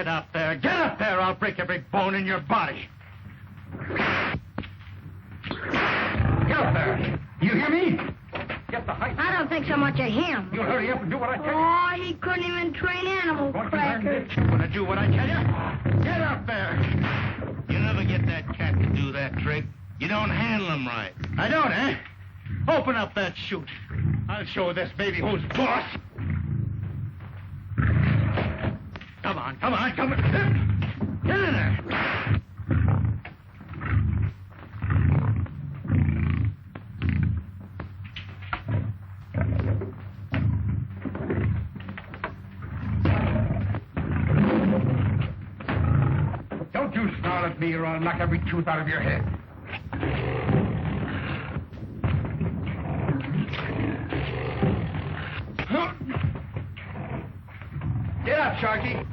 Get up there. Get up there. I'll break every bone in your body. Get up there. You hear me? Get the height. I don't think so much of him. You'll hurry up and do what I tell you. Oh, he couldn't even train animal crackers. You want to do what I tell you? Get up there. You never get that cat to do that trick. You don't handle him right. I don't, eh? Open up that chute. I'll show this baby who's boss. Come on. Get in there. Don't you snarl at me or I'll knock every tooth out of your head. Get up, Sharky.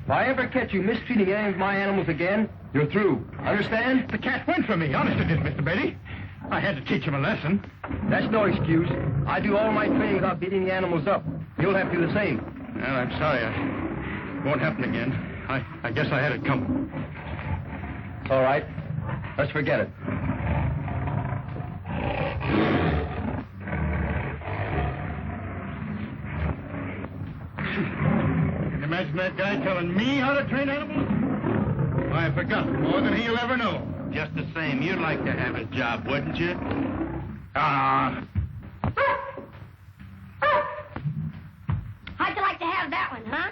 If I ever catch you mistreating any of my animals again, you're through. Understand? The cat went for me. Honest it did, Mr. Beatty. I had to teach him a lesson. That's no excuse. I do all my training without beating the animals up. You'll have to do the same. Well, I'm sorry. It won't happen again. I guess I had it coming. All right. Let's forget it. Can you imagine that guy telling me how to train animals? Why, I forgot more than he'll ever know. Just the same, you'd like to have his job, wouldn't you? Ah. How'd you like to have that one, huh?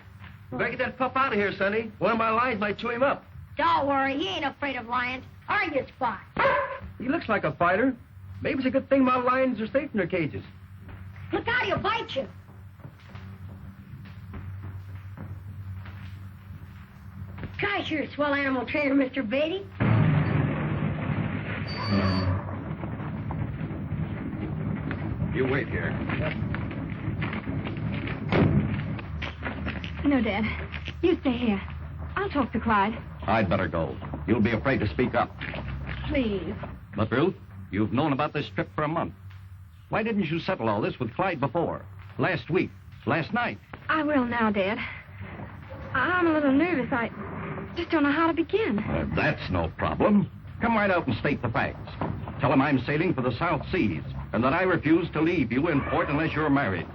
Better get that pup out of here, Sonny. One of my lions might chew him up. Don't worry, he ain't afraid of lions. Are you, Spot? He looks like a fighter. Maybe it's a good thing my lions are safe in their cages. Look out, he'll bite you. Gosh, you're a swell animal trainer, Mr. Beatty. You wait here. No, Dad. You stay here. I'll talk to Clyde. I'd better go. You'll be afraid to speak up. Please. But, Ruth, you've known about this trip for a month. Why didn't you settle all this with Clyde before? Last week? Last night? I will now, Dad. I'm a little nervous. I just don't know how to begin. That's no problem. Come right out and state the facts. Tell him I'm sailing for the South Seas and that I refuse to leave you in port unless you're married.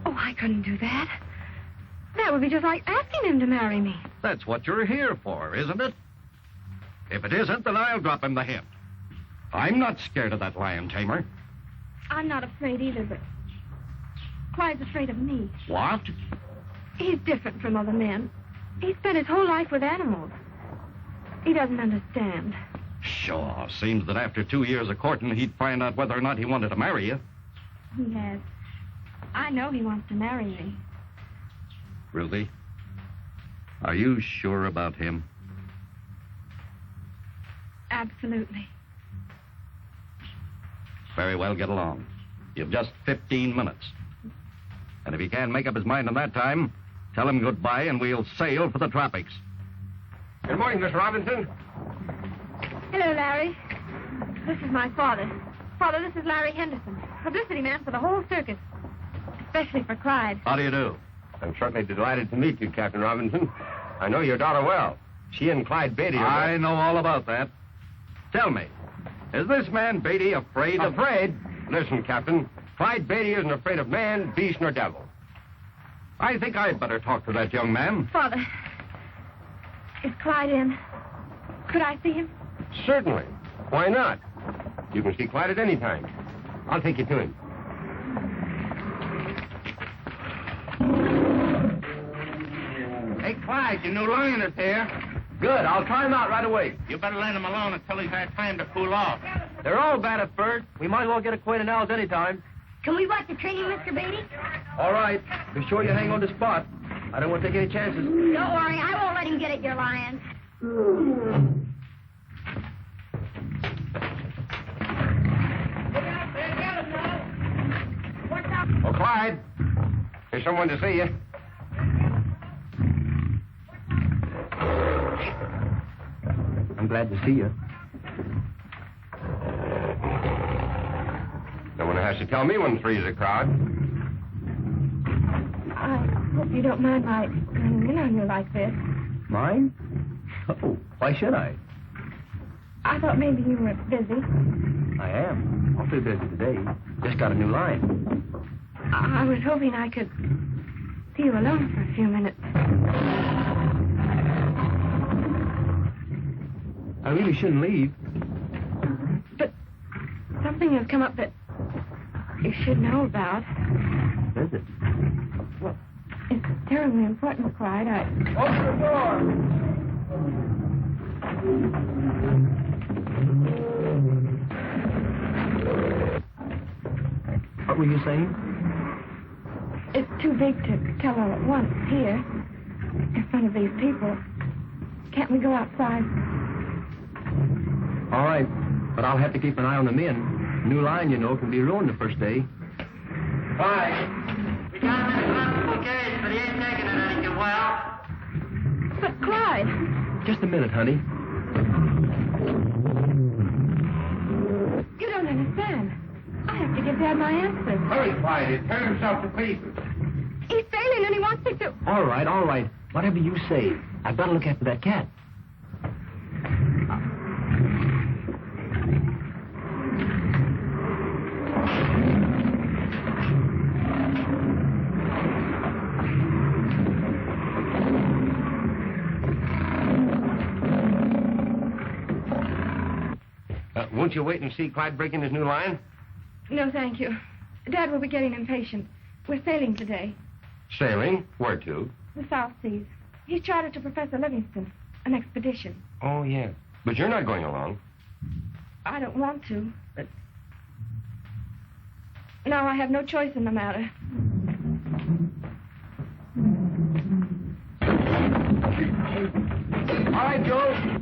Oh, I couldn't do that. That would be just like asking him to marry me. That's what you're here for, isn't it? If it isn't, then I'll drop him the hint. I'm not scared of that lion tamer. I'm not afraid either, but Clyde's afraid of me. What? He's different from other men. He spent his whole life with animals. He doesn't understand. Sure. Seems that after 2 years of courting, he'd find out whether or not he wanted to marry you. He has. I know he wants to marry me. Ruthie, are you sure about him? Absolutely. Very well, get along. You've just 15 minutes. And if he can't make up his mind in that time, tell him goodbye and we'll sail for the tropics. Good morning, Miss Robinson. Hello, Larry. This is my father. Father, this is Larry Henderson, publicity man for the whole circus. Especially for Clyde. How do you do? I'm certainly delighted to meet you, Captain Robinson. I know your daughter well. She and Clyde Beatty are... I know all about that. Tell me, is this man Beatty afraid of... Afraid? Listen, Captain. Clyde Beatty isn't afraid of man, beast, nor devil. I think I'd better talk to that young man. Father, is Clyde in? Could I see him? Certainly. Why not? You can see Clyde at any time. I'll take you to him. Hey, Clyde, your new lion is here. Good. I'll try him out right away. You better let him alone until he's had time to cool off. They're all bad at first. We might as well get acquainted now as any time. Can we watch the training, Mr. Beatty? All right. Be sure you hang on to Spot. I don't want to take any chances. Don't worry, I won't let him get at your lions. Oh, Clyde. There's someone to see you. I'm glad to see you. No one has to tell me when three's a crowd. I hope you don't mind my running in on you like this. Mine? Oh, why should I? I thought maybe you were busy. I am. Awfully busy today. Just got a new line. I was hoping I could see you alone for a few minutes. I really shouldn't leave. But something has come up that you should know about. What is it? Well, it's terribly important, Clyde. Open the door! What were you saying? It's too big to tell all at once here, in front of these people. Can't we go outside? All right, but I'll have to keep an eye on the men. New line, you know, can be ruined the first day. Clyde. We got him in the hospital case, but he ain't taking it any too well. But, Clyde, Just a minute, honey. you don't understand. I have to give Dad my answers. Hurry, Clyde. He'll tear himself to pieces. He's failing and he wants me to... All right. Whatever you say. I've got to look after that cat. Won't you wait and see Clyde break in his new line? No, thank you. Dad will be getting impatient. We're sailing today. Sailing? Where to? The South Seas. He's chartered to Professor Livingston. An expedition. Oh, yeah. But you're not going along. I don't want to, but... Now I have no choice in the matter. All right, Joe.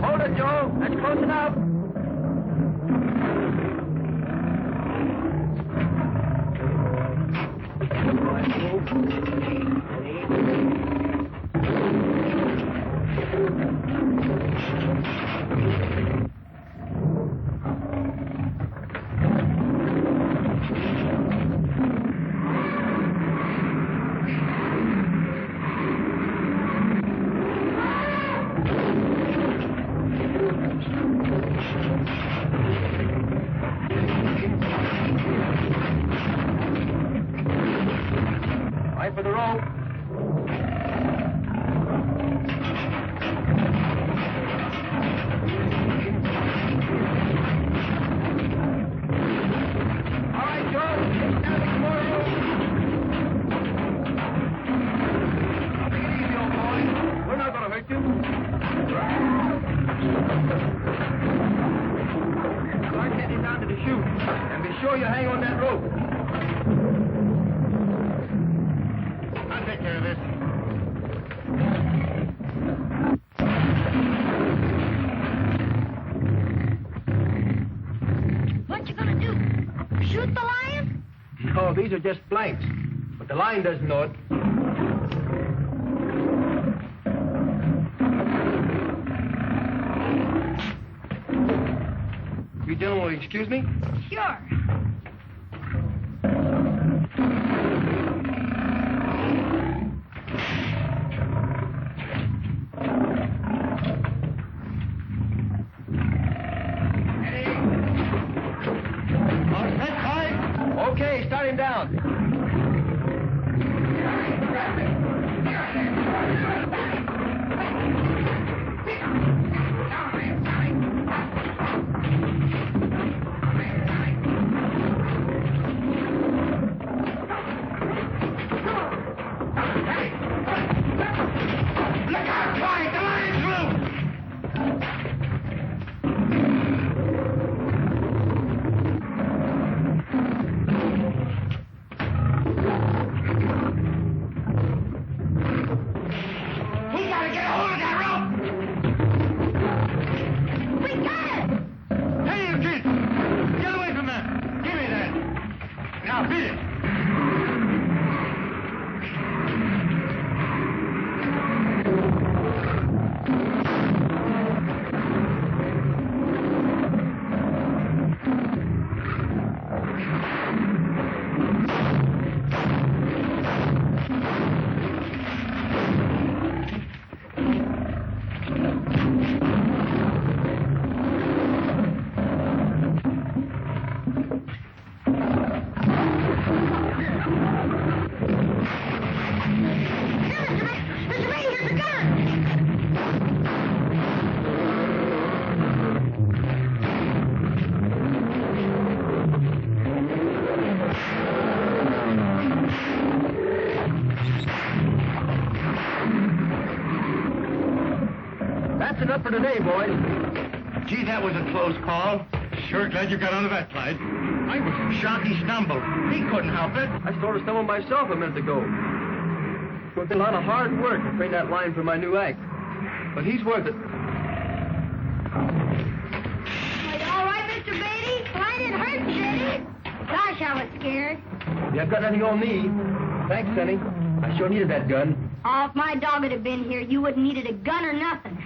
Hold it, Joe. That's close enough. Right for the rope. All right, Joe. Down the more rope. Take it easy, old boy. We're not going to hurt you. Start heading down to the chute. And be sure you hang on that rope. I'll take care of this. What you gonna do? Shoot the lion? No, these are just blanks. But the line doesn't know it. You gentlemen will excuse me? Sure. Okay, start him down. That's enough for today, boys. Gee, that was a close call. Sure glad you got out of that, Clyde. I was shocked he stumbled. He couldn't help it. I sort of stumbled myself a minute ago. It would be a lot of hard work to train that line for my new act. But he's worth it. Are you all right, Mr. Beatty? Well, I didn't hurt you, did he? Gosh, I was scared. You haven't got nothing on me. Thanks, Sonny. I sure needed that gun. Oh, if my dog had been here, you wouldn't needed a gun or nothing.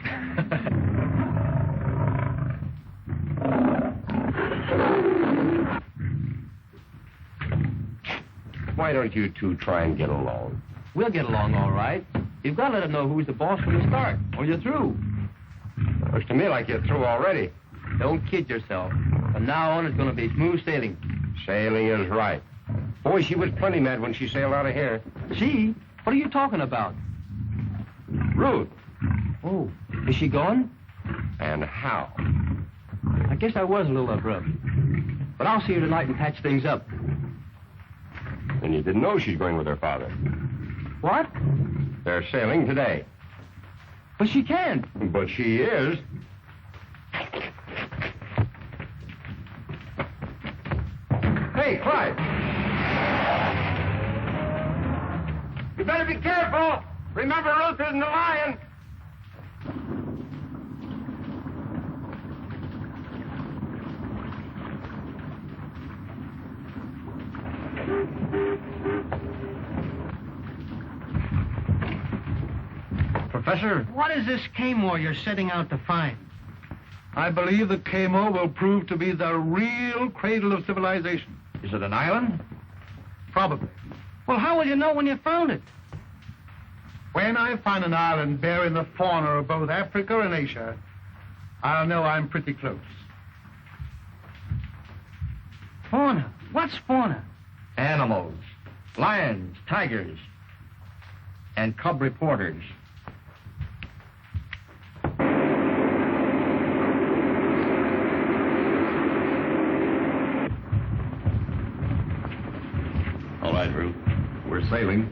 Why don't you two try and get along? We'll get along all right. You've got to let him know who's the boss from the start, or you're through. Looks to me like you're through already. Don't kid yourself. From now on, it's going to be smooth sailing. Sailing is right. Boy, she was plenty mad when she sailed out of here. She? What are you talking about? Ruth. Oh, is she gone? And how? I guess I was a little abrupt. But I'll see her tonight and patch things up. And you didn't know she's going with her father. What? They're sailing today. But she can't. But she is. Hey, Clyde. You better be careful. Remember, Ruth isn't a lion. Professor, what is this Camo you're setting out to find? I believe the Camo will prove to be the real cradle of civilization. Is it an island? Probably. Well, how will you know when you found it? When I find an island bearing the fauna of both Africa and Asia, I'll know I'm pretty close. Fauna? What's fauna? Animals. Lions, tigers, and cub reporters. All right, Ruth. We're sailing.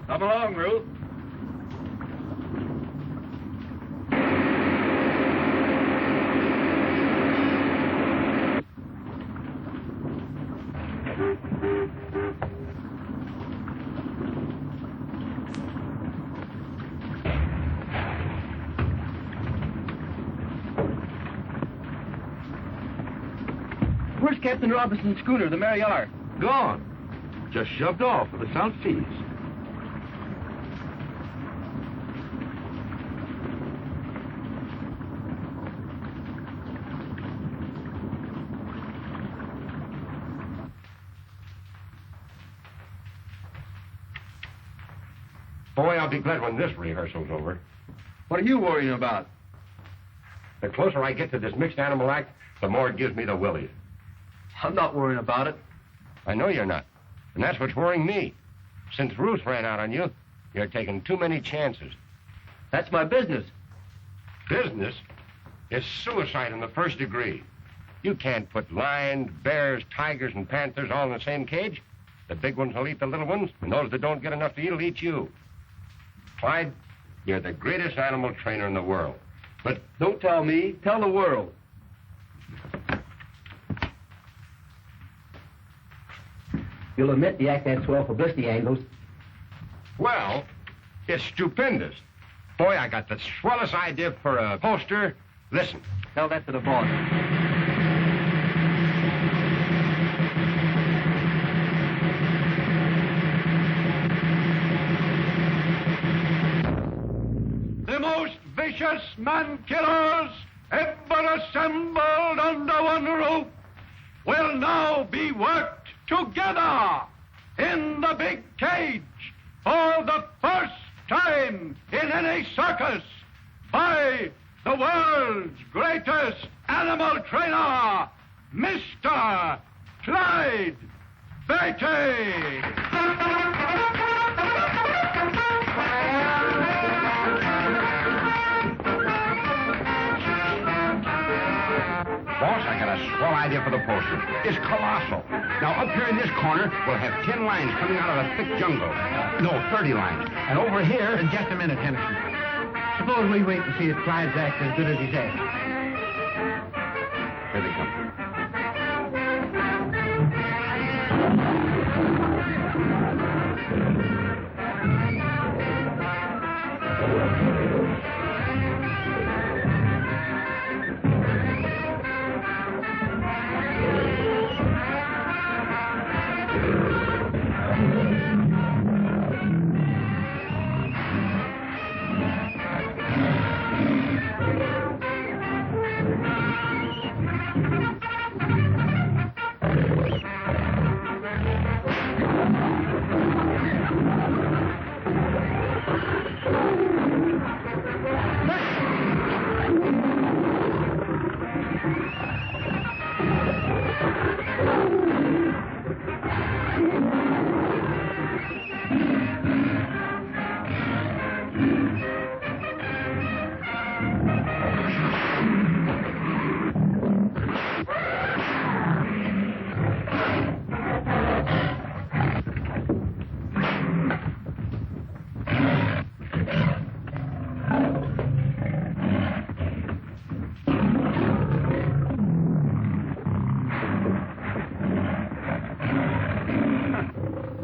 Come along, Ruth. Where's Captain Robinson's schooner, the Mary R? Gone. Just shoved off for the South Seas. Boy, I'll be glad when this rehearsal's over. What are you worrying about? The closer I get to this mixed animal act, the more it gives me the willies. I'm not worrying about it. I know you're not. And that's what's worrying me. Since Ruth ran out on you, you're taking too many chances. That's my business. Business is suicide in the first degree. You can't put lions, bears, tigers, and panthers all in the same cage. The big ones will eat the little ones, and those that don't get enough to eat will eat you. Clyde, you're the greatest animal trainer in the world. But Don't tell me. Tell the world. You'll admit the act had swell publicity angles. well, it's stupendous. Boy, I got the swellest idea for a poster. Listen. Tell that to the boss. The most vicious man-killers ever assembled under one roof will now be worked together in the big cage for the first time in any circus by the world's greatest animal trainer, Mr. Clyde Beatty. whole idea for the poster is colossal. Now, up here in this corner, we'll have 10 lines coming out of a thick jungle. No, 30 lines. And over here... Just a minute, Henderson. Suppose we wait and see if Clyde's act as good as he says. Here they come.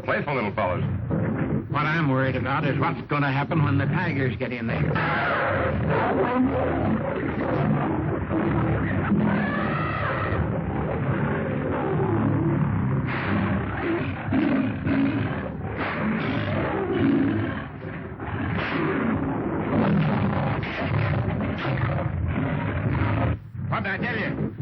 Playful little fellows. What I'm worried about is what's going to happen when the tigers get in there. What did I tell you?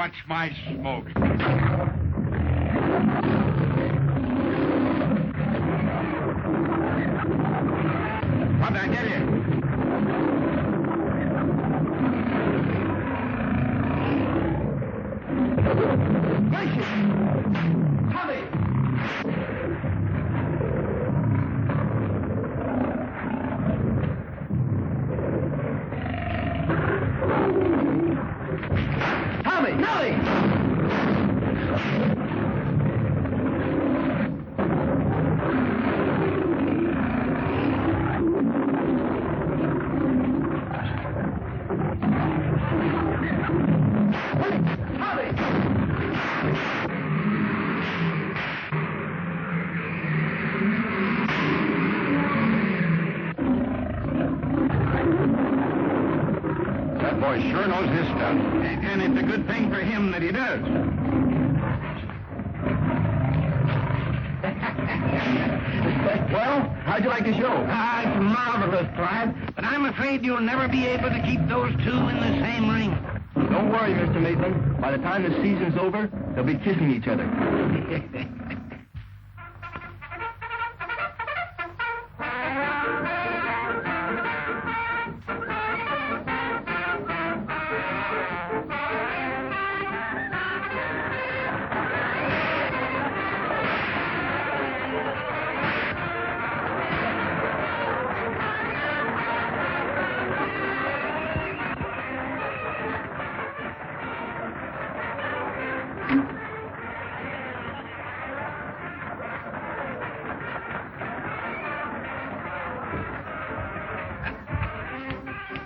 watch my smoke. What did I tell you? Gracious! Tommy! Tommy! Nellie! That boy sure knows his stuff. And it's a good thing for him that he does. Well, how'd you like the show? It's marvelous, Clyde. But I'm afraid you'll never be able to keep those two in the same ring. Don't worry, Mr. Maitland. By the time the season's over, they'll be kissing each other.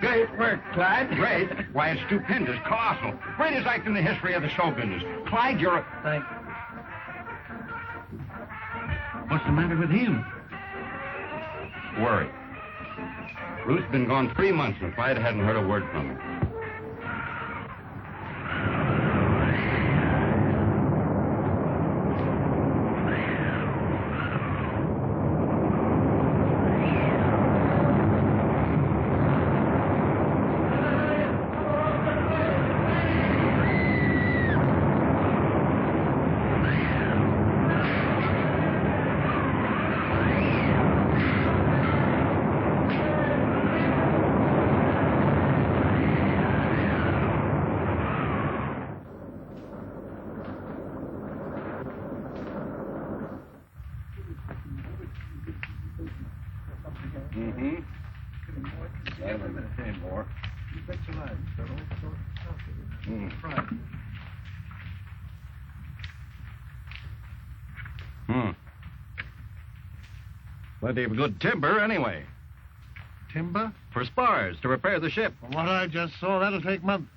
Great work, Clyde. Great? Why, it's stupendous, colossal. Greatest act in the history of the show business. Clyde, you're a... Thanks. What's the matter with him? Worried. Ruth's been gone 3 months, and Clyde hadn't heard a word from her. Plenty of good timber, anyway. Timber? For spars to repair the ship. From what I just saw, that'll take months.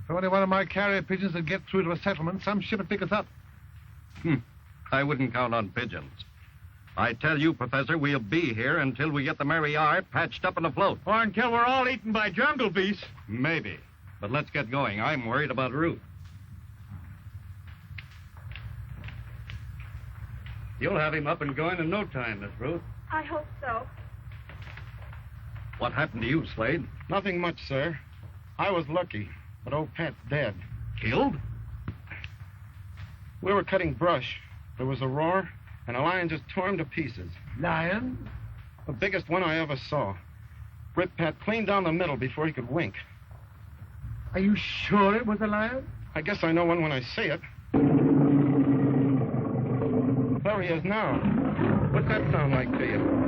If only one of my carrier pigeons would get through to a settlement, some ship would pick us up. I wouldn't count on pigeons. I tell you, Professor, we'll be here until we get the Mary R. patched up and afloat. Or until we're all eaten by jungle beasts. Maybe. But let's get going. I'm worried about Ruth. You'll have him up and going in no time, Miss Ruth. I hope so. What happened to you, Slade? Nothing much, sir. I was lucky, but old Pat's dead. Killed? We were cutting brush. There was a roar, and a lion just tore him to pieces. Lion? The biggest one I ever saw. Ripped Pat clean down the middle before he could wink. Are you sure it was a lion? I guess I know one when I see it. There he is now. What's that sound like to you?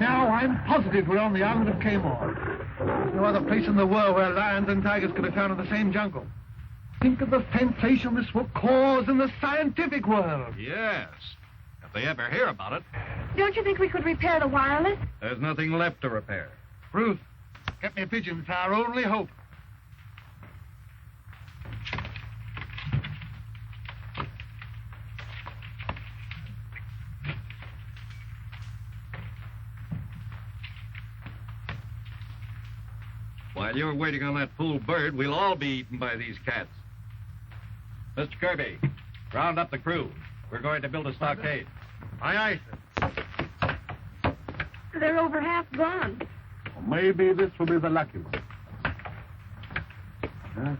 Now I'm positive we're on the island of Kamor. There's no other place in the world where lions and tigers could be found in the same jungle. Think of the sensation this will cause in the scientific world. Yes. If they ever hear about it. Don't you think we could repair the wireless? There's nothing left to repair. Ruth, get me a pigeon. It's our only hope. While you're waiting on that fool bird, we'll all be eaten by these cats. Mr. Kirby, round up the crew. We're going to build a stockade. Aye, aye, sir. They're over half gone. Maybe this will be the lucky one. Huh?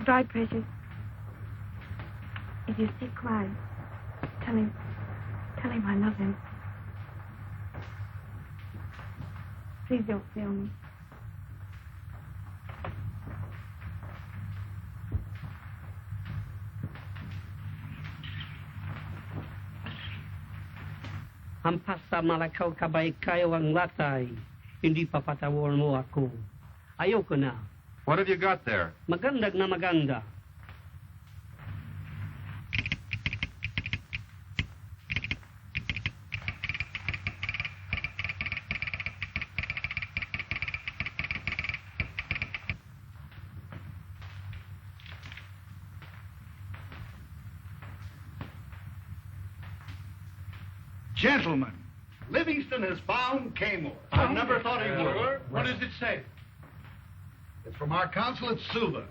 Dry, Precious. If you see Clyde, tell him I love him. Please don't fail me. Hampasa malakaw kabay kayo ang latay. Hindi pa patawar mo ako. Ayoko na. What have you got there? Magandag na maganda. Gentlemen, Livingston has found Kamor. I never thought he would. What does it say? It's from our consul at Suva.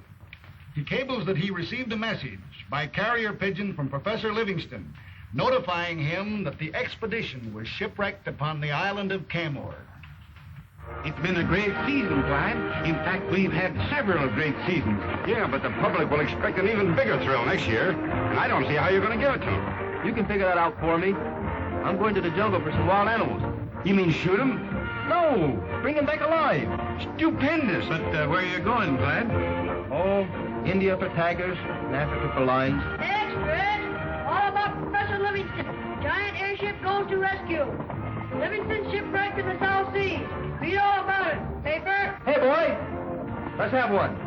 He cables that he received a message by carrier pigeon from Professor Livingston, notifying him that the expedition was shipwrecked upon the island of Kamor. It's been a great season, Clyde. In fact, we've had several great seasons. Yeah, but the public will expect an even bigger thrill next year, and I don't see how you're going to give it to them. You can figure that out for me. I'm going to the jungle for some wild animals. You mean shoot 'em? No, bring them back alive. Stupendous. But where are you going, Clyde? Oh, India for tigers, and Africa for lions. Extras! All about Professor Livingston. Giant airship goes to rescue. Livingston shipwrecked in the South Seas. Read all about it. Paper? Hey, boy, let's have one.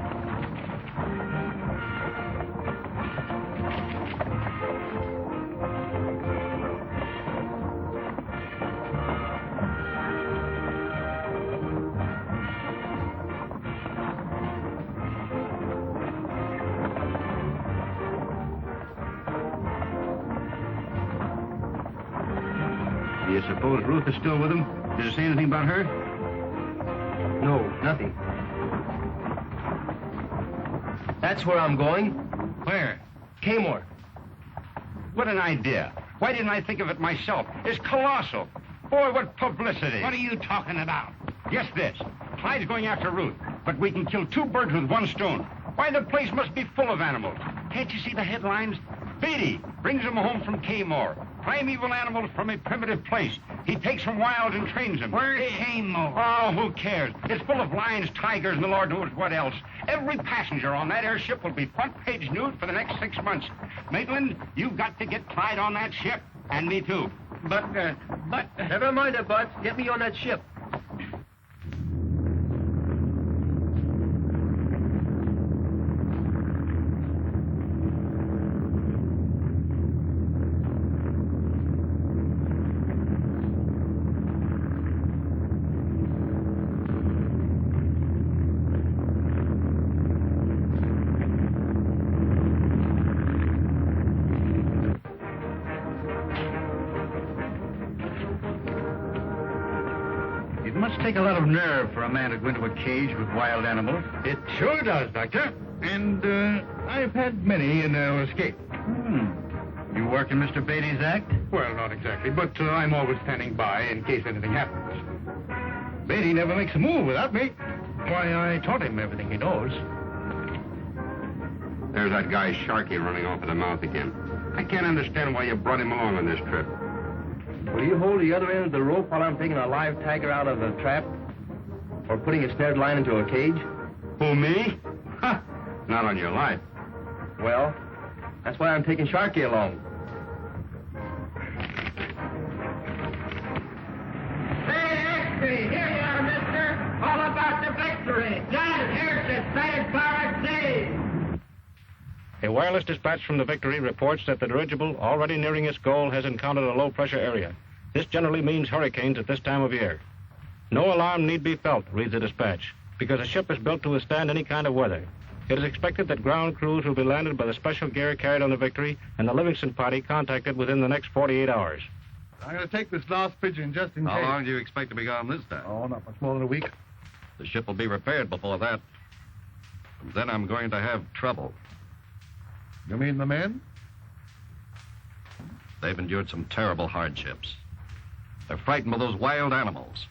Do you suppose Ruth is still with him? Did you say anything about her? No, nothing. That's where I'm going. Where? Kamor. What an idea. Why didn't I think of it myself? It's colossal. Boy, what publicity. What are you talking about? Guess this. Clyde's going after Ruth, but we can kill two birds with one stone. Why, the place must be full of animals. Can't you see the headlines? Beatty brings them home from Kamor. Primeval animals from a primitive place. He takes them wild and trains them. Where's Kamor? Oh, who cares? It's full of lions, tigers, and the Lord knows what else. Every passenger on that airship will be front-page news for the next 6 months. Maitland, you've got to get Clyde on that ship. And me, too. But... Never mind it, Butts. Get me on that ship. It must take a lot of nerve for a man to go into a cage with wild animals. It sure does, Doctor. And I've had many in their escape. You work in Mr. Beatty's act? Well, not exactly, but I'm always standing by in case anything happens. Beatty never makes a move without me. Why, I taught him everything he knows. There's that guy Sharkey running off at the mouth again. I can't understand why you brought him along on this trip. Will you hold the other end of the rope while I'm taking a live tiger out of a trap? Or putting a snared line into a cage? Who, me? Ha! Not on your life. Well, that's why I'm taking Sharkey along. victory. Giant airship, bad barrack day. A wireless dispatch from the Victory reports that the dirigible, already nearing its goal, has encountered a low-pressure area. This generally means hurricanes at this time of year. No alarm need be felt, reads the dispatch, because the ship is built to withstand any kind of weather. It is expected that ground crews will be landed by the special gear carried on the Victory and the Livingston party contacted within the next 48 hours. I'm going to take this last pigeon just in case. How long do you expect to be gone this time? Oh, not much more than a week. The ship will be repaired before that. And then I'm going to have trouble. You mean the men? They've endured some terrible hardships. They're frightened by those wild animals.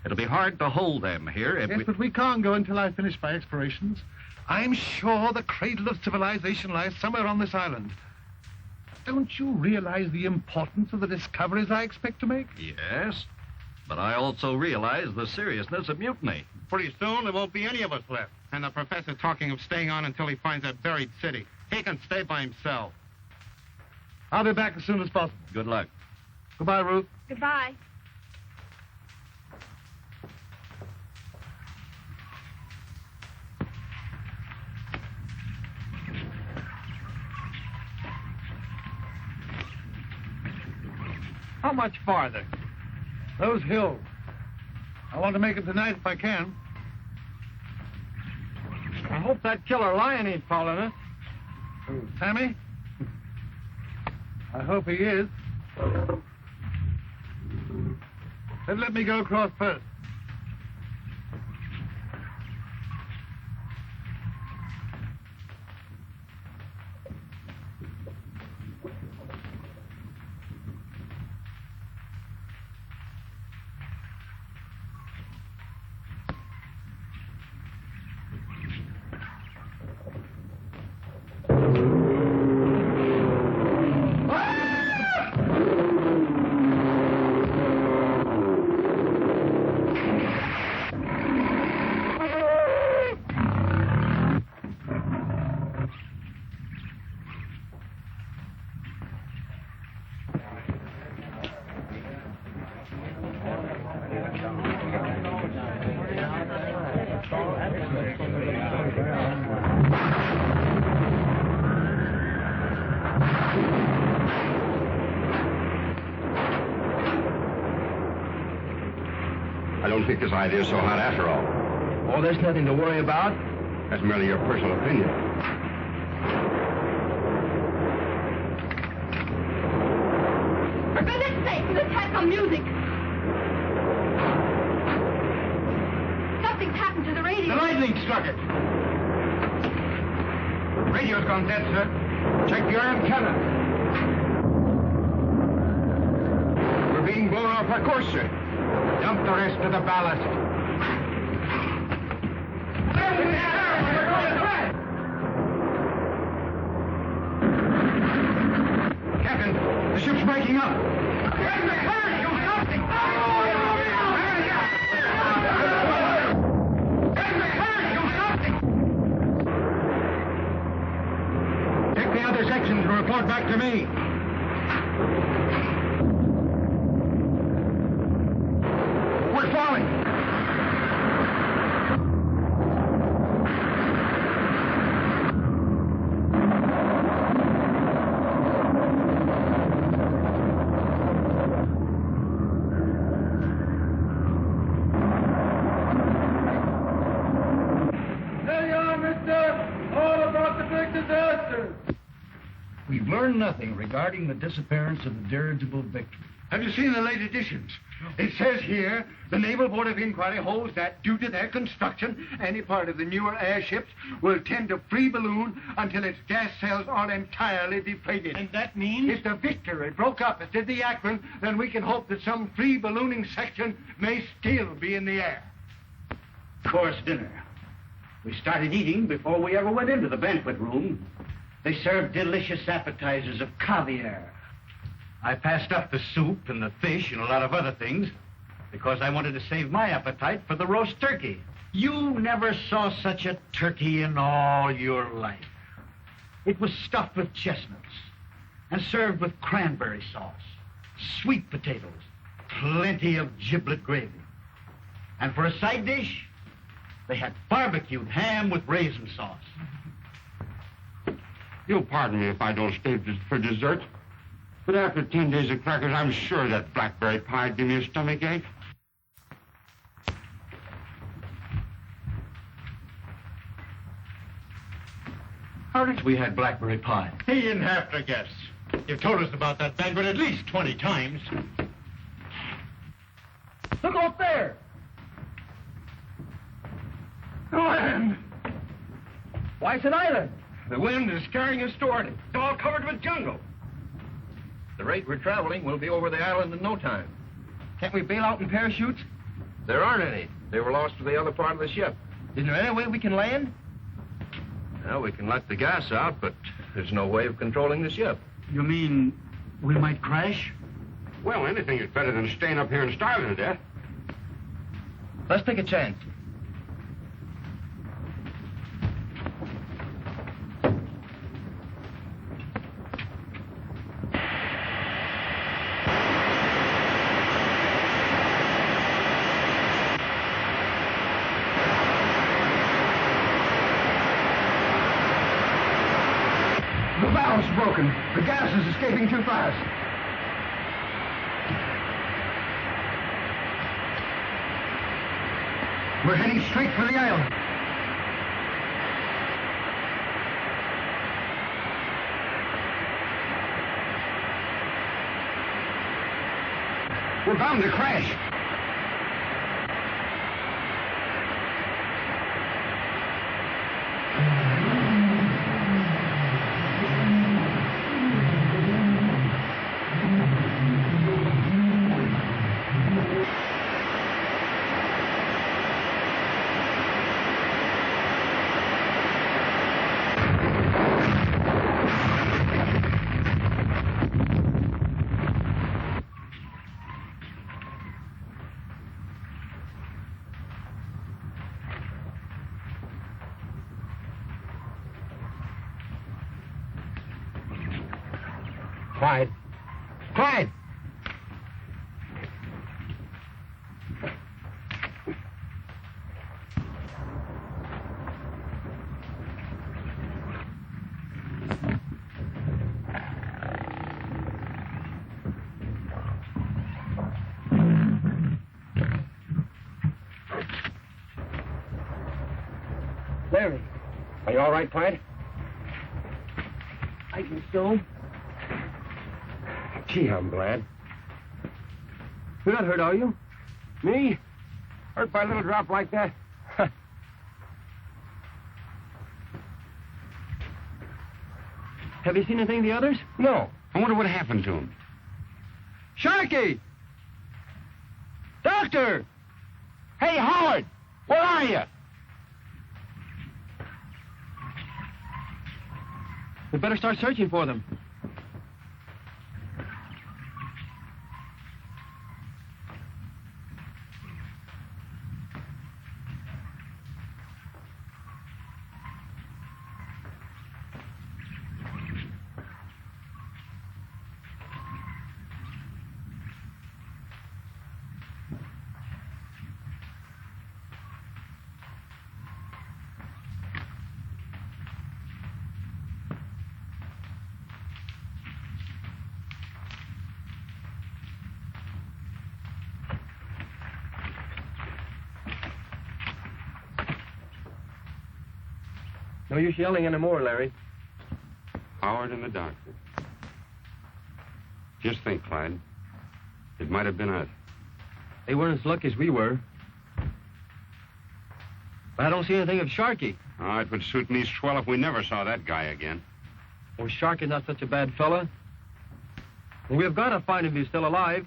It'll be hard to hold them here if Yes, but we can't go until I finish my explorations. I'm sure the cradle of civilization lies somewhere on this island. Don't you realize the importance of the discoveries I expect to make? Yes, but I also realize the seriousness of mutiny. Pretty soon, there won't be any of us left. And the professor talking of staying on until he finds that buried city. He can stay by himself. I'll be back as soon as possible. Good luck. Goodbye, Ruth. Goodbye. How much farther? Those hills. I want to make it tonight if I can. I hope that killer lion ain't following us. Who, Sammy? I hope he is. Then let me go across first. I don't think this idea is so hot after all. Oh, there's nothing to worry about. That's merely your personal opinion. For goodness sake, let's have some music. Something's happened to the radio. The lightning struck it. Radio's gone dead, sir. Check your antenna. We're being blown off our course, sir. Dump the rest of the ballast. Captain, the ship's breaking up. Take the other sections and report back to me. We're falling. There you are, mister. All about the big disaster. We've learned nothing regarding the disappearance of the dirigible Victory. Have you seen the late editions? It says here, the Naval Board of Inquiry holds that due to their construction, any part of the newer airships will tend to free balloon until its gas cells are entirely depleted. And that means? If the Victory broke up as did the Akron, then we can hope that some free ballooning section may still be in the air. Course dinner. We started eating before we ever went into the banquet room. They served delicious appetizers of caviar. I passed up the soup and the fish and a lot of other things because I wanted to save my appetite for the roast turkey. You never saw such a turkey in all your life. It was stuffed with chestnuts and served with cranberry sauce, sweet potatoes, plenty of giblet gravy. And for a side dish, They had barbecued ham with raisin sauce. You'll pardon me if I don't stay for dessert, but after 10 days of crackers, I'm sure that blackberry pie'd give me a stomach ache. How did we had blackberry pie? He didn't have to guess. You've told us about that banquet at least 20 times. Look up there! Land! Why, it's an island. The wind is carrying us toward it. It's all covered with jungle. The rate we're traveling, we'll be over the island in no time. Can't we bail out in parachutes? There aren't any. They were lost to the other part of the ship. Is there any way we can land? Well, we can let the gas out, but there's no way of controlling the ship. You mean we might crash? Well, anything is better than staying up here and starving to death. Let's take a chance. The valve's broken. The gas is escaping too fast. We're heading straight for the island. We're bound to crash. Clyde. Clyde! Larry. Are you all right, Clyde? I think so. Gee, I'm glad. You're not hurt, are you? Me? Hurt by a little drop like that? Have you seen anything of the others? No. I wonder what happened to him. Sharky! Doctor! Hey, Howard! Where are you? We better start searching for them. No use yelling anymore, Larry. Howard and the doctor. Just think, Clyde. It might have been us. They weren't as lucky as we were. But I don't see anything of Sharky. Oh, it would suit me swell if we never saw that guy again. Well, Sharky's not such a bad fella. Well, we've got to find him if he's still alive.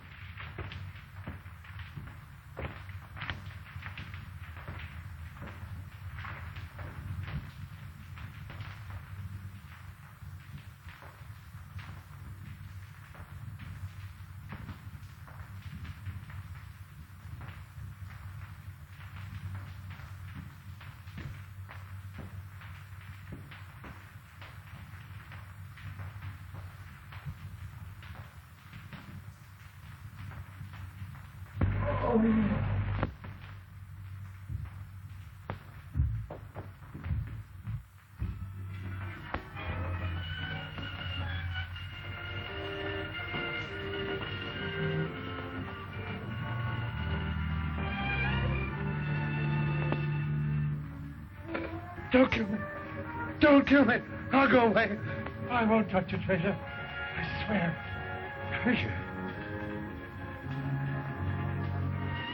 Don't kill me. Don't kill me. I'll go away. I won't touch your treasure. I swear. Treasure?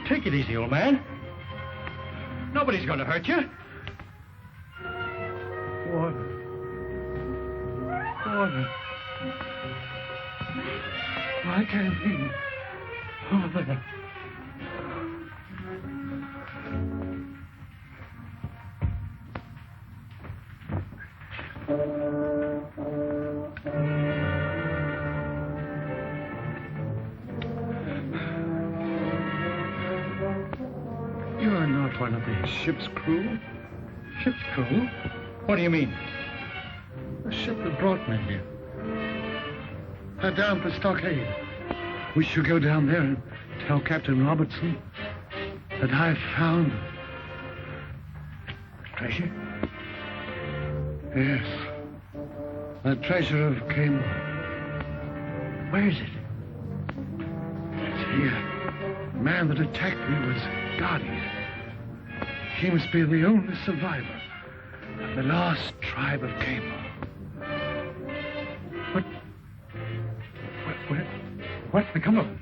Take it easy, old man. Nobody's going to hurt you. Water. Water. I can't see. Over there. You're not one of the ship's crew? Ship's crew? What do you mean? The ship that brought me here. They're down at the stockade. We should go down there and tell Captain Robertson that I found Treasure? Yes. The treasure of Cayman. Where is it? It's here. The man that attacked me was Gotti. He must be the only survivor of the lost tribe of Cayman. What's become of him?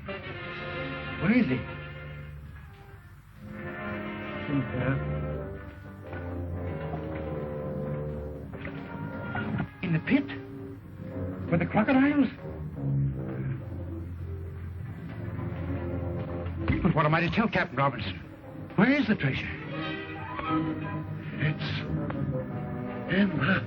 Where is he? In there. In the pit? With the crocodiles? But what am I to tell Captain Robertson? Where is the treasure? It's in the...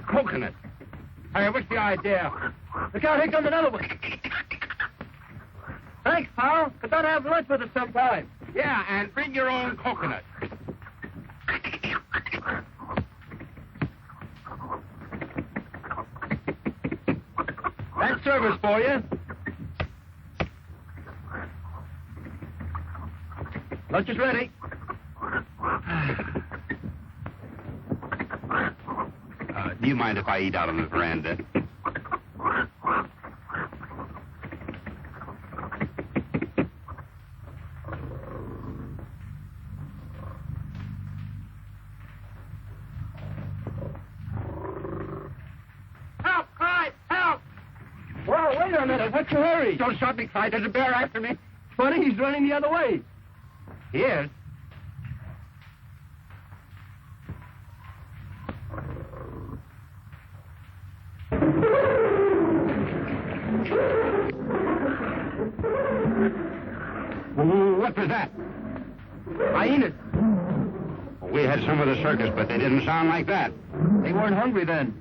Coconut. Hey, what's the idea? Look out, here comes another one. Thanks, pal. But don't have lunch with us sometime. Yeah, and bring your own coconut. That's service for you. Lunch is ready. Do you mind if I eat out on the veranda? Help, Clyde! Help! Whoa, wait a minute. What's your hurry? Don't stop me, Clyde. There's a bear after me. Funny, he's running the other way. He is? What was that? Hyenas. We had some of the circus, but they didn't sound like that. They weren't hungry then.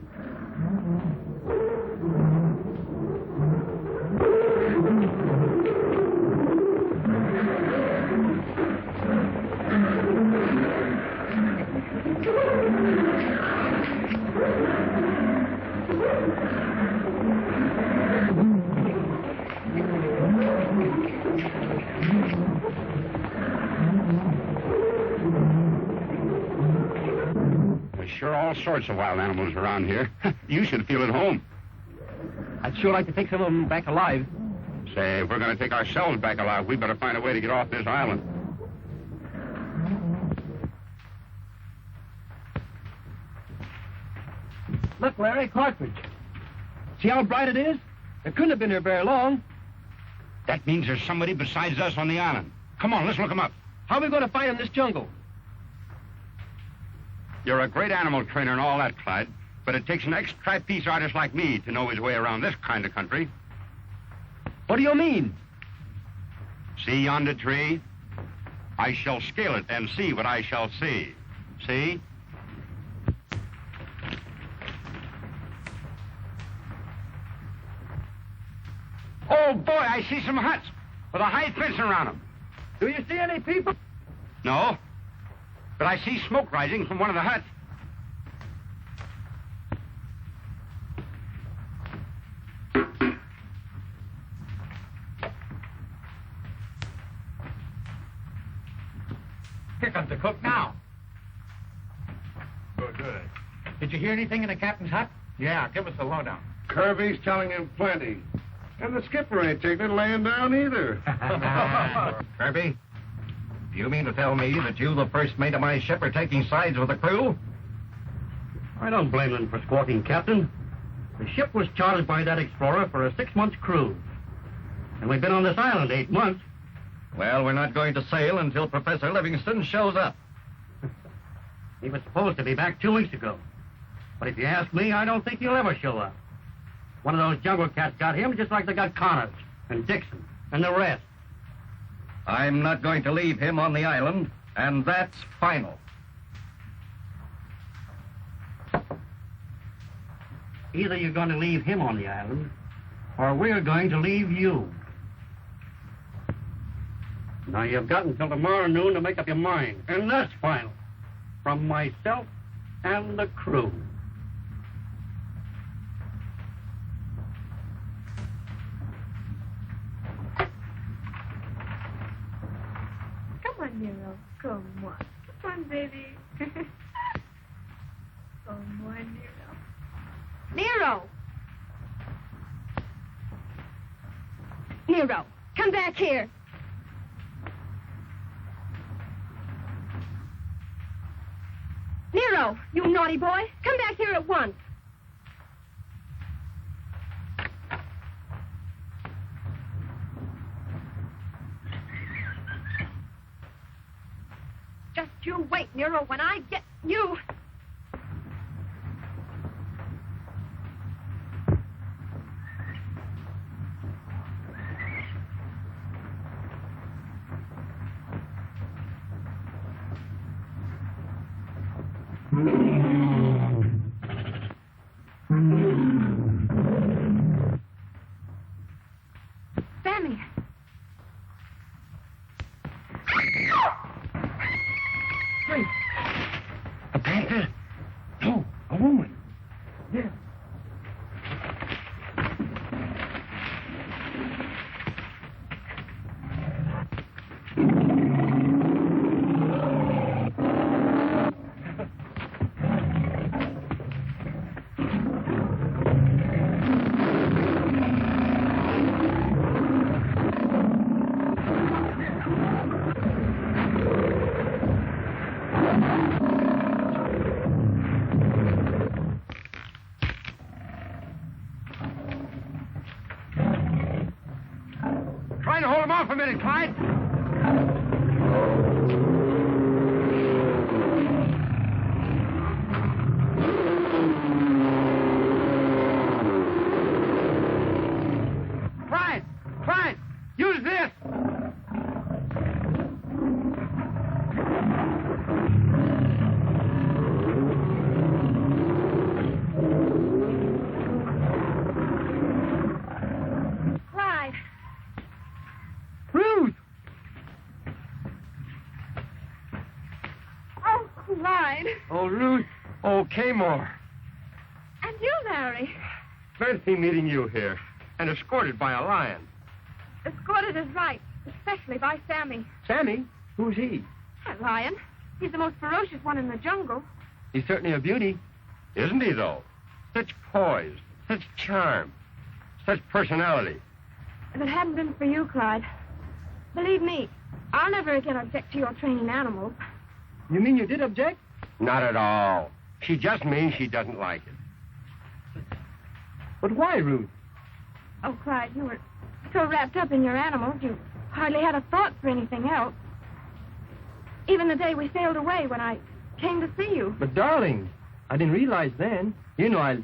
Sure, all sorts of wild animals around here. You should feel at home. I'd sure like to take some of them back alive. Say, if we're going to take ourselves back alive, we better find a way to get off this island. Look, Larry, cartridge. See how bright it is? It couldn't have been here very long. That means there's somebody besides us on the island. Come on, let's look him up. How are we going to find him in this jungle? You're a great animal trainer and all that, Clyde, but it takes an ex-trapeze artist like me to know his way around this kind of country. What do you mean? See yonder tree? I shall scale it and see what I shall see. See? Oh, boy, I see some huts with a high fence around them. Do you see any people? No. but I see smoke rising from one of the huts. Here comes the cook now. Good. Did you hear anything in the captain's hut? Yeah, give us the lowdown. Kirby's telling him plenty. And the skipper ain't taking it laying down either. Kirby, do you mean to tell me that you, the first mate of my ship, are taking sides with the crew? I don't blame them for squawking, Captain. The ship was chartered by that explorer for a 6-month cruise. And we've been on this island 8 months. Well, we're not going to sail until Professor Livingston shows up. He was supposed to be back 2 weeks ago. But if you ask me, I don't think he'll ever show up. One of those jungle cats got him just like they got Connors and Dixon and the rest. I'm not going to leave him on the island, and that's final. Either you're going to leave him on the island, or we're going to leave you. Now, you've got until tomorrow noon to make up your mind, and that's final. From myself and the crew. Come on, Nero. Come on. Come on, baby. Come on, Nero. Nero, come back here. Nero, you naughty boy. Come back here at once. Just you wait, Nero, when I get you. Sammy. Wait. A panther? No, a woman. Yeah. Trying to hold him off a minute, Clyde. Clyde, use this. Clyde. Ruth! Oh, Clyde. Oh, Ruth. Oh, Kamor. And you, Larry. Fancy meeting you here. And escorted by a lion. Escorted is right, especially by Sammy. Sammy? Who's he? That lion. He's the most ferocious one in the jungle. He's certainly a beauty. Isn't he, though? Such poise, such charm, such personality. If it hadn't been for you, Clyde, believe me, I'll never again object to your training animals. You mean you did object? Not at all. She just means she doesn't like it. But why, Ruth? Oh, Clyde, you were so wrapped up in your animals, you hardly had a thought for anything else. Even the day we sailed away when I came to see you. But, darling, I didn't realize then. You know,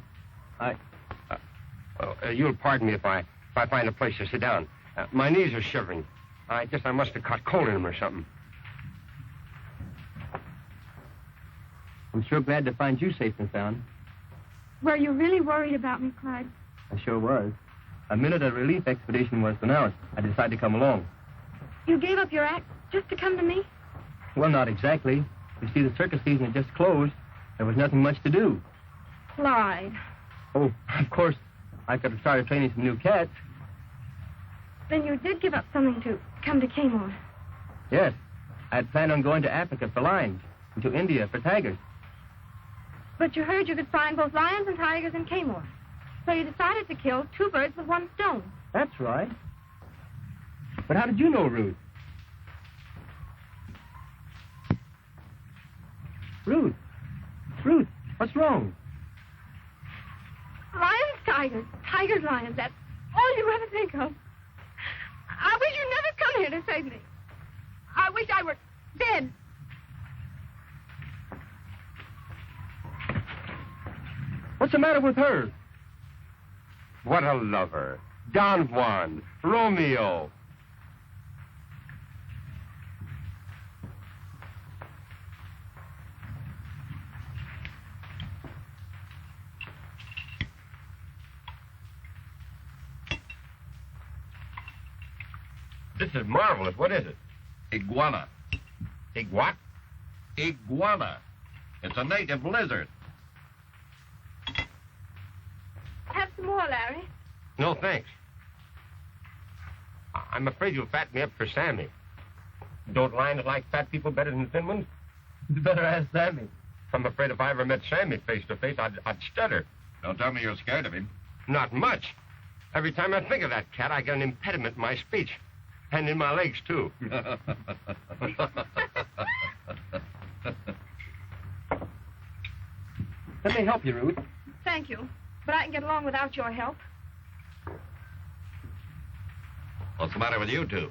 You'll pardon me if I find a place to sit down. My knees are shivering. I guess I must have caught cold in them or something. I'm sure glad to find you safe and sound. Were you really worried about me, Clyde? I sure was. The minute a relief expedition was announced, I decided to come along. You gave up your act just to come to me? Well, not exactly. You see, the circus season had just closed. There was nothing much to do. Clyde. Oh, of course, I could have started training some new cats. Then you did give up something to come to Kmart. Yes. I had planned on going to Africa for lions and to India for tigers. But you heard you could find both lions and tigers in Kmart. So you decided to kill two birds with one stone. That's right. But how did you know, Ruth? Ruth, what's wrong? Lions, tigers. Tigers, lions. That's all you ever think of. I wish you'd never come here to save me. I wish I were dead. What's the matter with her? What a lover. Don Juan, Romeo. This is marvelous. What is it? Iguana. What? Iguana. It's a native lizard. Have some more, Larry. No, thanks. I'm afraid you'll fatten me up for Sammy. Don't lions like fat people better than thin ones? You better ask Sammy. I'm afraid if I ever met Sammy face to face, I'd stutter. Don't tell me you're scared of him. Not much. Every time I think of that cat, I get an impediment in my speech. And in my legs, too. Let me help you, Ruth. Thank you. But I can get along without your help. What's the matter with you two?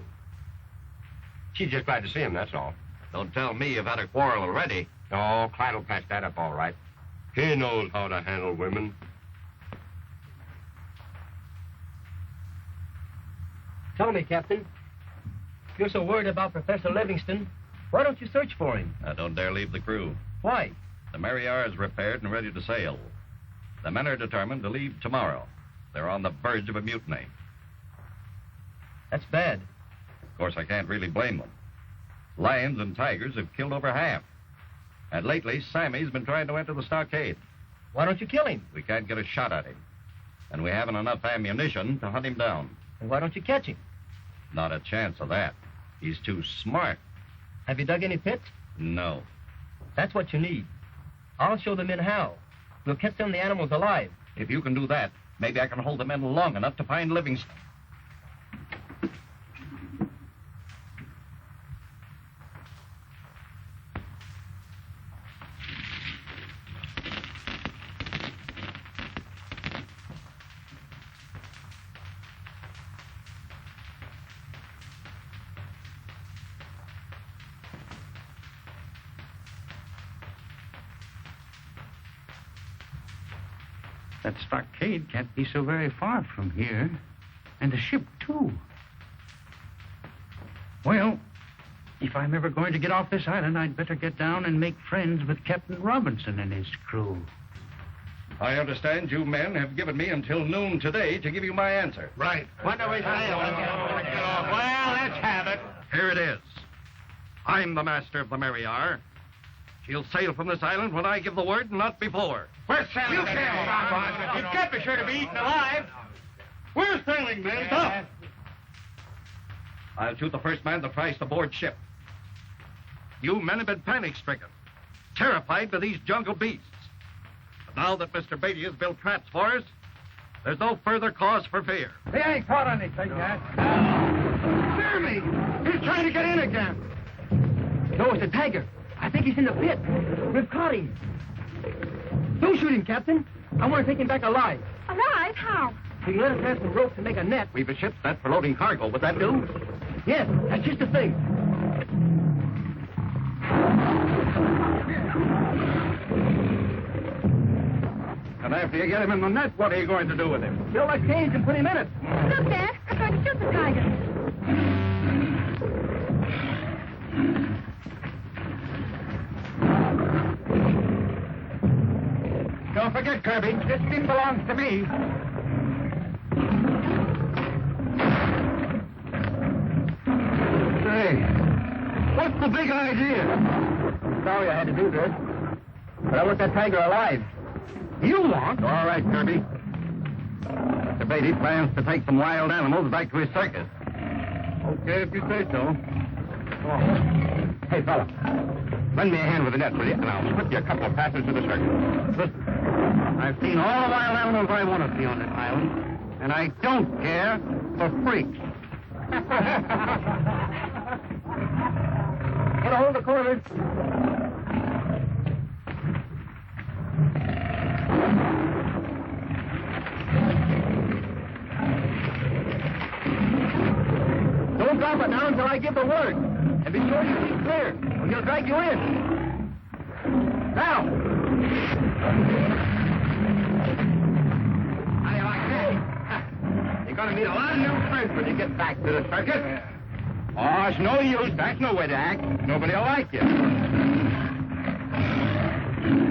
She's just glad to see him, that's all. Don't tell me you've had a quarrel already. Oh, Clyde will patch that up all right. He knows how to handle women. Tell me, Captain. If you're so worried about Professor Livingston, why don't you search for him? I don't dare leave the crew. Why? The Mary R is repaired and ready to sail. The men are determined to leave tomorrow. They're on the verge of a mutiny. That's bad. Of course, I can't really blame them. Lions and tigers have killed over half. And lately, Sammy's been trying to enter the stockade. Why don't you kill him? We can't get a shot at him. And we haven't enough ammunition to hunt him down. And why don't you catch him? Not a chance of that. He's too smart. Have you dug any pits? No. That's what you need. I'll show the men how. We'll catch some of the animals alive. If you can do that, maybe I can hold the men long enough to find Livingston. That stockade can't be so very far from here. And the ship, too. Well, if I'm ever going to get off this island, I'd better get down and make friends with Captain Robinson and his crew. I understand you men have given me until noon today to give you my answer. Right. What do we say? Well, let's have it. Here it is. I'm the master of the Mary R. She'll sail from this island when I give the word, not before. We're sailing. You can't stop us. You've got to be sure to be eaten alive. We're sailing, men. Stop. I'll shoot the first man that tries to board ship. You men have been panic-stricken, terrified by these jungle beasts. But now that Mr. Beatty has built traps for us, there's no further cause for fear. He ain't caught anything yet. Jeremy, he's trying to get in again. No, it's a tiger. I think he's in the pit. We've caught him. Don't shoot him, Captain. I want to take him back alive. Alive? How? If you let us have some ropes to make a net. We've a ship set for loading cargo. Would that do? Yes, that's just the thing. And after you get him in the net, what are you going to do with him? Fill that cage and put him in it. Look, Dad. I'm going to shoot the tiger. Don't forget, Kirby, this skin belongs to me. Say, what's the big idea? sorry I had to do this, but I want that tiger alive. You want? All right, Kirby. Mr. Beatty plans to take some wild animals back to his circus. Okay, if you say so. Oh. Hey, fella, lend me a hand with the net, will you? And I'll slip you a couple of passes to the circus. Listen, I've seen all the wild animals I want to see on this island, and I don't care for freaks. Get a hold of the quarters. Don't drop it now until I give the word. And be sure you keep clear, or he'll drag you in. Now! How do you like that? You're going to meet a lot of new friends when you get back to the circus. Oh, it's no use. That's no way to act. Nobody will like you.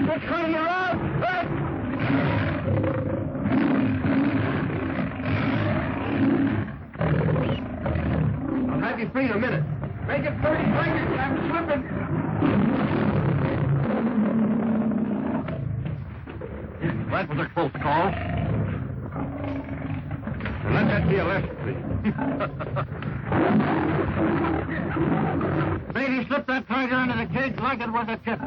Just clean her up. I'll have you free in a minute. Make it 30 seconds. I'm slipping. That was a close call. And let that be a lesson, please. Beatty slipped that tiger into the cage like it was a tip.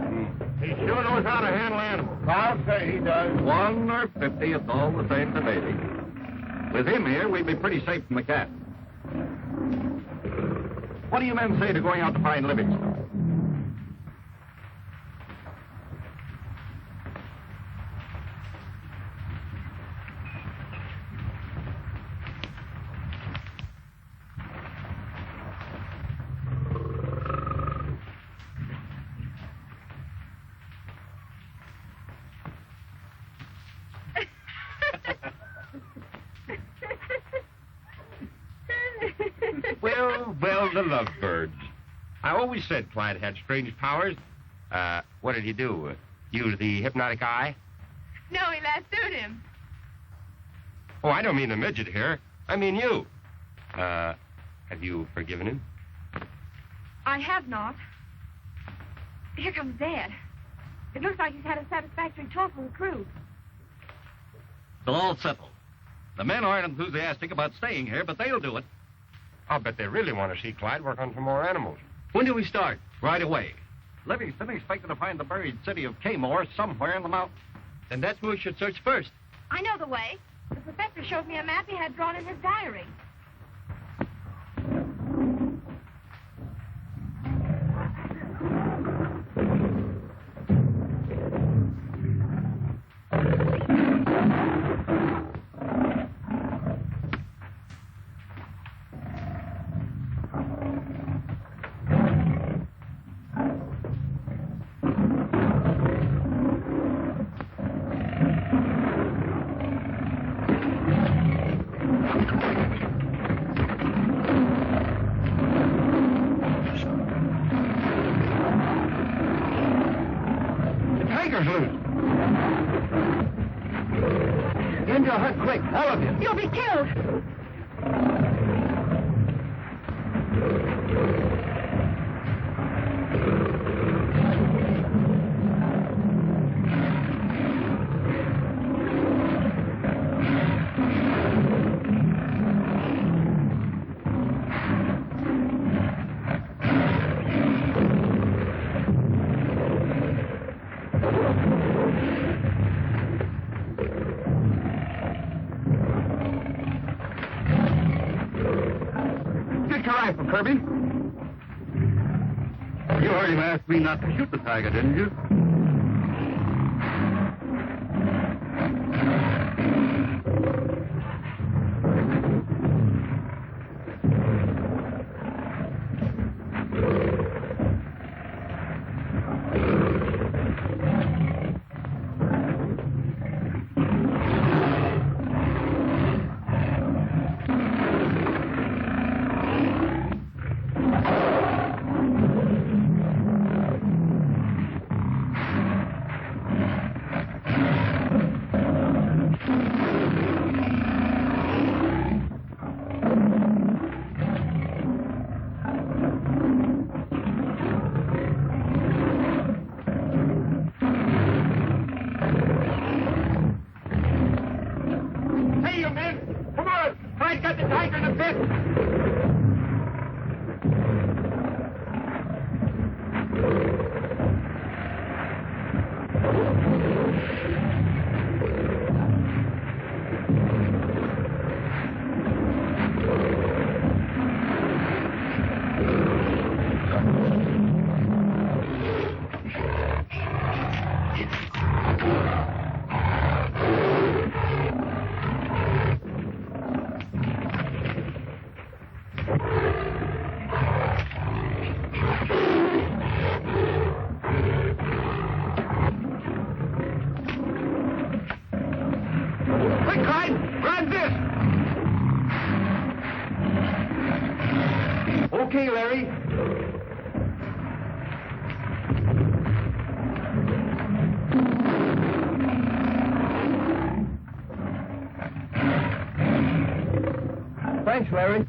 He sure knows how to handle animals. I'll say he does. 1 or 50, it's all the same to Beatty. With him here, we'd be pretty safe from the cat. What do you men say to going out to find Livingston? Well, the lovebirds. I always said Clyde had strange powers. What did he do? Use the hypnotic eye? No, he lassoed him. Oh, I don't mean the midget here. I mean you. Have you forgiven him? I have not. Here comes Dad. It looks like he's had a satisfactory talk with the crew. It's all settled. The men aren't enthusiastic about staying here, but they'll do it. I'll bet they really want to see Clyde work on some more animals. When do we start? Right away. Livingston expected to find the buried city of Kamor somewhere in the mountains. Then that's where we should search first. I know the way. The professor showed me a map he had drawn in his diary. Get into a hut quick, all of you. You'll be killed. Kirby? You heard him ask me not to shoot the tiger, didn't you? Okay, Larry. Thanks, Larry.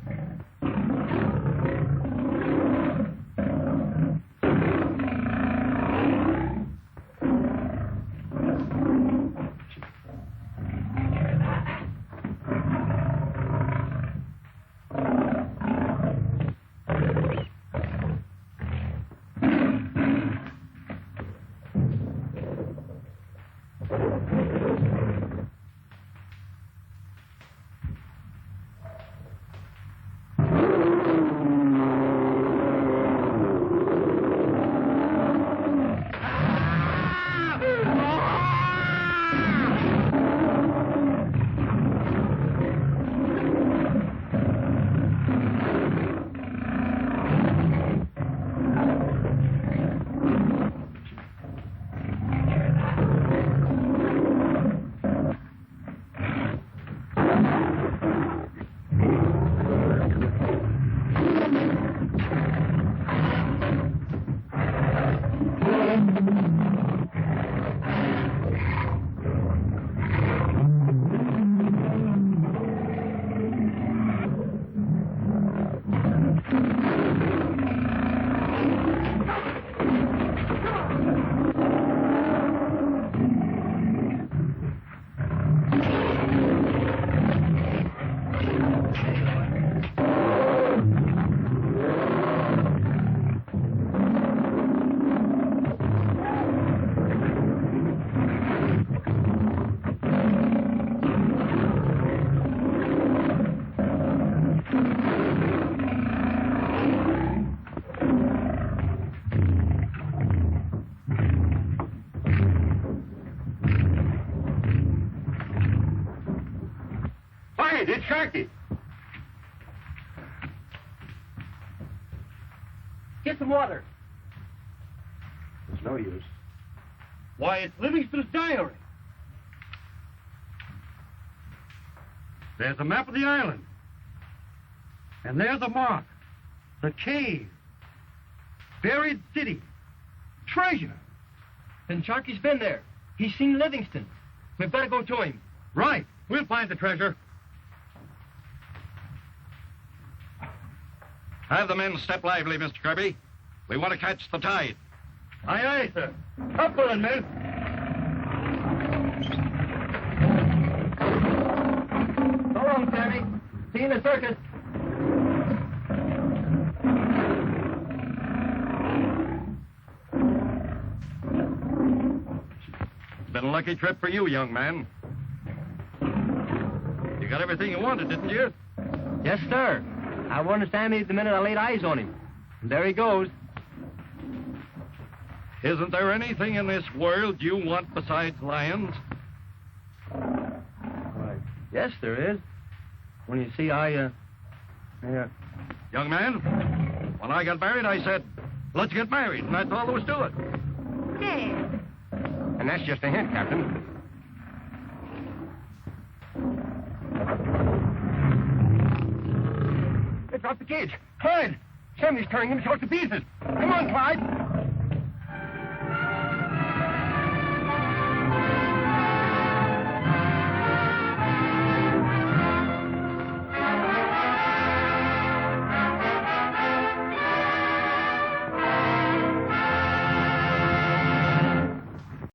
It's Sharky. Get some water. It's no use. Why, it's Livingston's diary. There's a map of the island. And there's a mark. The cave. Buried city. Treasure. Then Sharky's been there. He's seen Livingston. We've got to go to him. Right. We'll find the treasure. Have the men step lively, Mr. Kirby. We want to catch the tide. Aye, aye, sir. Up with it, men. So long, Sammy. See you in the circus. Been a lucky trip for you, young man. You got everything you wanted, didn't you? Yes, sir. I warned Sammy the minute I laid eyes on him. And there he goes. Isn't there anything in this world you want besides lions? Why, yes, there is. When you see, Young man, when I got married, I said, let's get married, and that's all there was to it. Hey. And that's just a hint, Captain. They dropped the cage. Clyde! Sammy's tearing himself to pieces. Come on, Clyde.